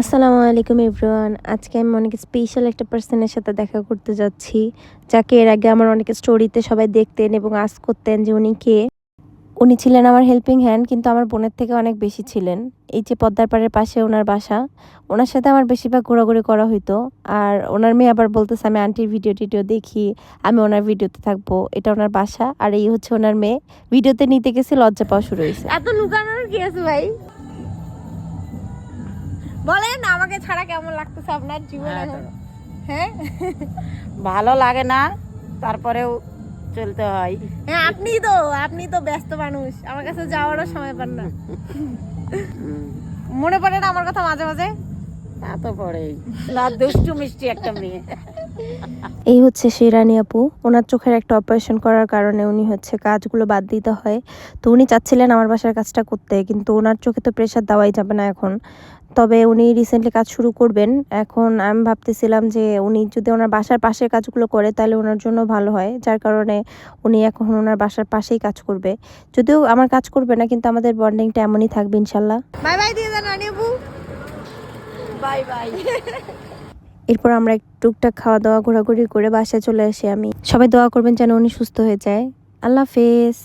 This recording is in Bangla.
আসসালামু আলাইকুম এভরিওয়ান। আজকে আমি অনেক স্পেশাল একটা পার্সনের সাথে দেখা করতে যাচ্ছি, যাকে এর আগে আমার অনেক স্টোরিতে সবাই দেখতেন এবং আস্ক করতেন যে উনি কে। উনি ছিলেন আমার হেল্পিং হ্যান্ড, কিন্তু আমার বোনের থেকে অনেক বেশি ছিলেন। এই যে পদ্মার পাড়ের পাশে ওনার বাসা, ওনার সাথে আমার বেশিরভাগ ঘোরাঘুরি করা হইতো। আর ওনার মেয়ে আবার বলতেছে আমি আন্টির ভিডিও টিডিও দেখি, আমি ওনার ভিডিওতে থাকবো। এটা ওনার বাসা, আর এই হচ্ছে ওনার মেয়ে। ভিডিওতে নিতে গেছে, লজ্জা পাওয়া শুরু হয়েছে। এত লুকানোর কি আছে ভাই? বলেন আমাকে ছাড়া কেমন লাগতেছে আপনার জীবন এখন? হ্যাঁ, ভালো লাগে না, তারপরেও চলতে হয়। হ্যাঁ, আপনি তো ব্যস্ত মানুষ, আমার কাছে যাওয়ারও সময় পান না। মনে পড়ে না আমার কথা মাঝে মাঝে? তা তো পড়েই না, দুষ্টু মিষ্টি একটা মেয়ে। এই হচ্ছে শিরানি আপু। ওনার চোখের একটা অপারেশন করার কারণে উনি হচ্ছে কাজগুলো বাদ দিতে হয়। তো উনি চাচ্ছিলেন আমার বাসার কাজটা করতে, কিন্তু ওনার চোখে তো প্রেশার দেওয়াই যাবে না এখন। তবে উনি রিসেন্টলি কাজ শুরু করবেন। এখন আমি ভাবতেছিলাম যে উনি যদি ওনার বাসার পাশের কাজগুলো করে তাহলে ওনার জন্য ভালো হয়, যার কারণে উনি এখন ওনার বাসার পাশেই কাজ করবে। যদিও আমার কাজ করবে না, কিন্তু আমাদের বন্ডিংটা এমনই থাকবে ইনশাল্লাহ। বাই বাই দিয়ে দেন রানী আপু। Bye bye. এরপর আমরা টুকটাক খাওয়া দাওয়া ঘোরাঘুরি করে বাসায় চলে আসি আমি। সবাই দোয়া করবেন যেন উনি সুস্থ হয়ে যায়। আল্লাহ হাফেজ।